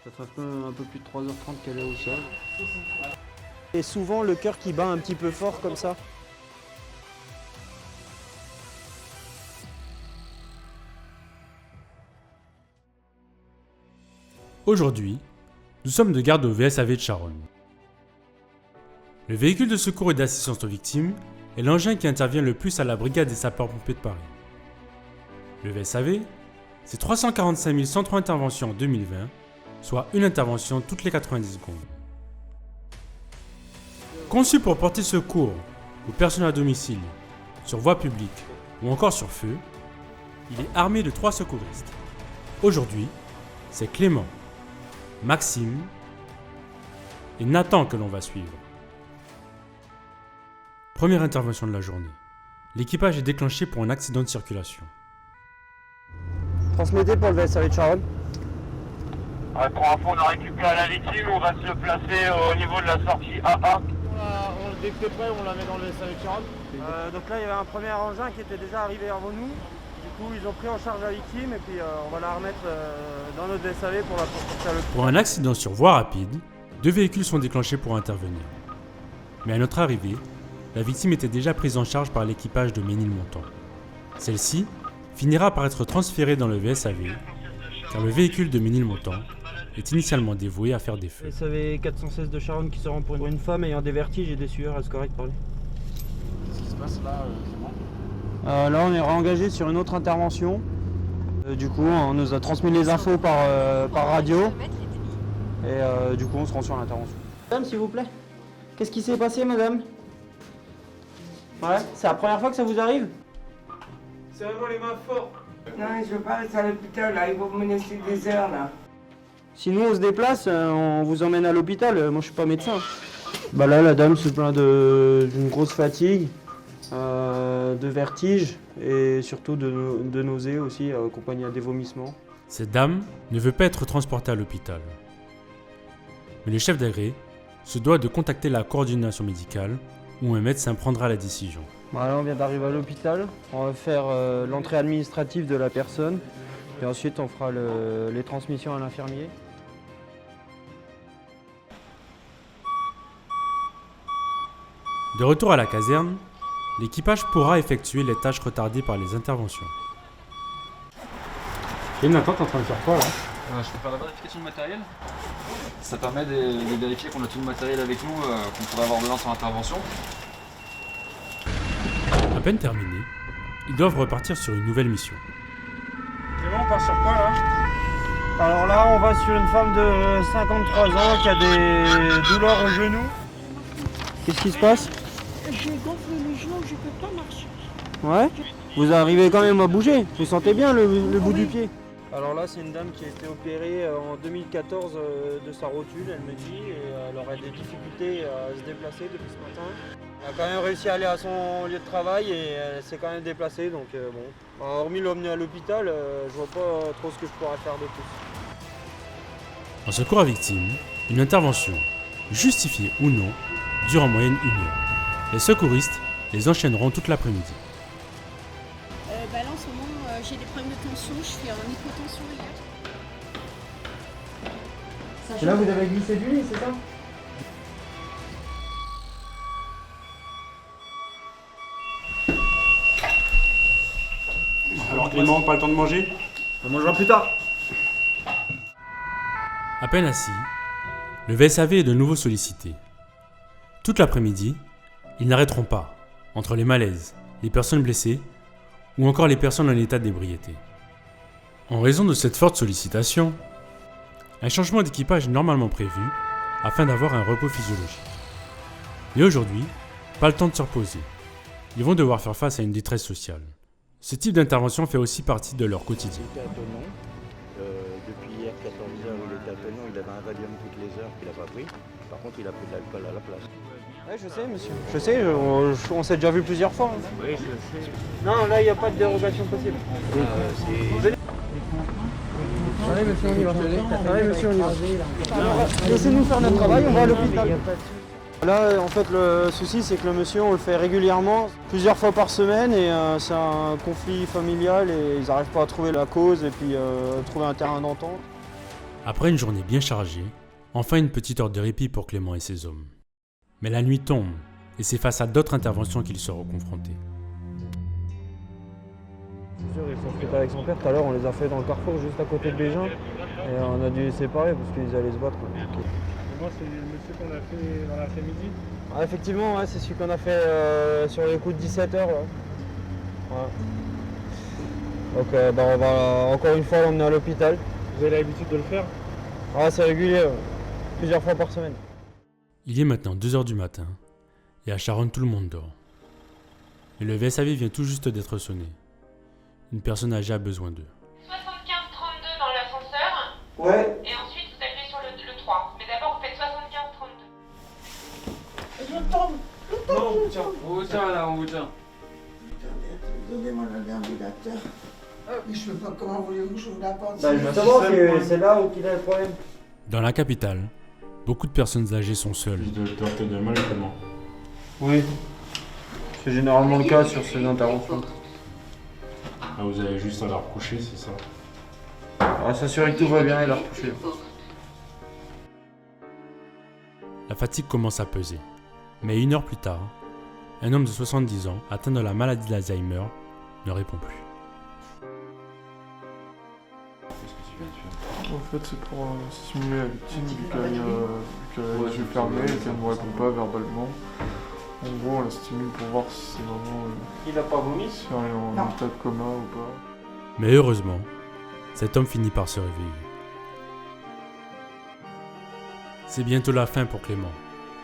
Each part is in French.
Ça fait un peu plus de 3h30 qu'elle est au sol. Et souvent le cœur qui bat un petit peu fort comme ça. Aujourd'hui, nous sommes de garde au VSAV de Charonne. Le véhicule de secours et d'assistance aux victimes est l'engin qui intervient le plus à la brigade des sapeurs-pompiers de Paris. Le VSAV, c'est 345 103 interventions en 2020, soit une intervention toutes les 90 secondes. Conçu pour porter secours aux personnes à domicile, sur voie publique ou encore sur feu, il est armé de 3 secouristes. Aujourd'hui, c'est Clément, Maxime et Nathan que l'on va suivre. Première intervention de la journée. L'équipage est déclenché pour un accident de circulation. Transmettez pour le VSAV de Charonne. Pour info, on a récupéré la victime, on va se le placer au niveau de la sortie AA. Dès que t'es prêt, on la met dans le SAV de Charonne. Donc là il y avait un premier engin qui était déjà arrivé avant nous. Du coup ils ont pris en charge la victime et puis on va la remettre dans notre VSAV pour la transporter à l'hôpital. Pour un accident sur voie rapide, 2 véhicules sont déclenchés pour intervenir. Mais à notre arrivée, la victime était déjà prise en charge par l'équipage de Ménilmontant. Celle-ci finira par être transférée dans le VSAV, car le véhicule de Ménilmontant est initialement dévoué à faire des feux. VSAV 416 de Charonne qui se rend pour une femme ayant des vertiges et des sueurs, est-ce correct de parler? Qu'est-ce qui se passe là, Là on est réengagé sur une autre intervention. Du coup on nous a transmis les infos par radio. Et du coup on se rend sur l'intervention. Madame s'il vous plaît, qu'est-ce qui s'est passé madame? Ouais, c'est la première fois que ça vous arrive? C'est vraiment les mains fortes. Non, je veux pas rester à l'hôpital, là. Ils vont me laisser des heures, là. Si nous on se déplace, on vous emmène à l'hôpital. Moi je suis pas médecin. Bah là la dame se plaint d'une grosse fatigue, de vertige et surtout de nausées aussi, accompagnées à des vomissements. Cette dame ne veut pas être transportée à l'hôpital. Mais le chef d'agré se doit de contacter la coordination médicale où un médecin prendra la décision. Voilà, on vient d'arriver à l'hôpital. On va faire l'entrée administrative de la personne et ensuite on fera les transmissions à l'infirmier. De retour à la caserne, l'équipage pourra effectuer les tâches retardées par les interventions. Et Nathan, t'es en train de faire quoi là? Je peux faire la vérification de matériel. Ça permet de vérifier qu'on a tout le matériel avec nous qu'on pourrait avoir besoin sur l'intervention. À peine terminé, ils doivent repartir sur une nouvelle mission. C'est bon, on part sur quoi là? Alors là on va sur une femme de 53 ans qui a des douleurs au genou. Qu'est-ce qui se passe? J'ai gonflé les genoux, je peux pas marcher. Ouais. Vous arrivez quand même à bouger. Vous sentez bien le bout du pied? Alors là, c'est une dame qui a été opérée en 2014 de sa rotule, elle me dit, et elle aurait des difficultés à se déplacer depuis ce matin. Elle a quand même réussi à aller à son lieu de travail et elle s'est quand même déplacée, donc bon. Hormis l'emmener à l'hôpital, je vois pas trop ce que je pourrais faire de plus. En secours à victime, une intervention, justifiée ou non, dure en moyenne 1 heure. Les secouristes les enchaîneront toute l'après-midi. Là en ce moment j'ai des problèmes de tension, je suis en hypotension hier. Et là, vous avez glissé du lit, c'est ça? Alors Clément, pas le temps de manger? On mangera plus tard. À peine assis, le VSAV est de nouveau sollicité. Toute l'après-midi, ils n'arrêteront pas, entre les malaises, les personnes blessées ou encore les personnes en état d'ébriété. En raison de cette forte sollicitation, un changement d'équipage est normalement prévu afin d'avoir un repos physiologique. Mais aujourd'hui, pas le temps de se reposer. Ils vont devoir faire face à une détresse sociale. Ce type d'intervention fait aussi partie de leur quotidien. Il était à Tonon. Depuis hier, 14h, il était à Tonon. Il avait un Valium toutes les heures qu'il n'a pas pris. Par contre, il a pris de l'alcool à la place. Oui, je sais, monsieur. Je sais, on s'est déjà vu plusieurs fois. Hein. Oui, je sais. Non, là, il n'y a pas de dérogation possible. Allez, monsieur, on y va. Allez, monsieur, on y va. Laissez-nous faire notre travail, on va à l'hôpital. Là, en fait, le souci, c'est que le monsieur, on le fait régulièrement, plusieurs fois par semaine, et c'est un conflit familial, et ils n'arrivent pas à trouver la cause, et puis trouver un terrain d'entente. Après une journée bien chargée, enfin une petite heure de répit pour Clément et ses hommes. Mais la nuit tombe, et c'est face à d'autres interventions qu'ils seront confrontés. C'est sûr, ils sont fait avec son père. Tout à l'heure, on les a fait dans le carrefour juste à côté de Bégin. Et on a dû les séparer parce qu'ils allaient se battre. Moi, c'est le monsieur qu'on a fait dans l'après-midi. Ah, effectivement, ouais, c'est celui qu'on a fait sur les coups de 17h. Ouais. Donc, on va encore une fois l'emmener à l'hôpital. Vous avez l'habitude de le faire? Ah, c'est régulier, plusieurs fois par semaine. Il est maintenant 2h du matin, et à Charonne tout le monde dort. Et le VSAV vient tout juste d'être sonné. Une personne âgée a besoin d'eux. 75-32 dans l'ascenseur. Ouais. Et ensuite vous appuyez sur le 3. Mais d'abord vous faites 75-32. Je tombe. Non, on vous tient. On vous tient là, on vous tient. Donnez-moi le déambulateur. Mais je ne sais pas comment voulez-vous que je vous l'apporte. Je veux savoir, c'est là où il a le problème. Dans la capitale, beaucoup de personnes âgées sont seules. de mal, comment? Oui. C'est généralement le cas sur ces interventions. Ah, vous avez juste à la recoucher, c'est ça? On va s'assurer que tout va bien et la recoucher. La fatigue commence à peser. Mais 1 heure plus tard, un homme de 70 ans, atteint de la maladie d'Alzheimer, ne répond plus. En fait, c'est pour stimuler la victime vu qu'elle a les yeux fermés et qu'elle ne répond pas verbalement. En gros, on la stimule pour voir si c'est vraiment Il n'a pas vomi? si elle est en état de coma ou pas. Mais heureusement, cet homme finit par se réveiller. C'est bientôt la fin pour Clément,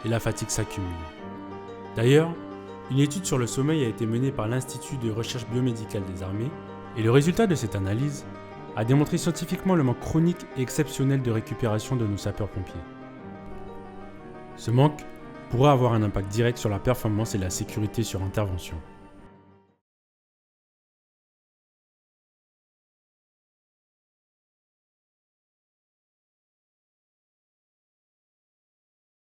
et la fatigue s'accumule. D'ailleurs, une étude sur le sommeil a été menée par l'Institut de recherche biomédicale des armées, et le résultat de cette analyse a démontré scientifiquement le manque chronique et exceptionnel de récupération de nos sapeurs-pompiers. Ce manque pourrait avoir un impact direct sur la performance et la sécurité sur intervention.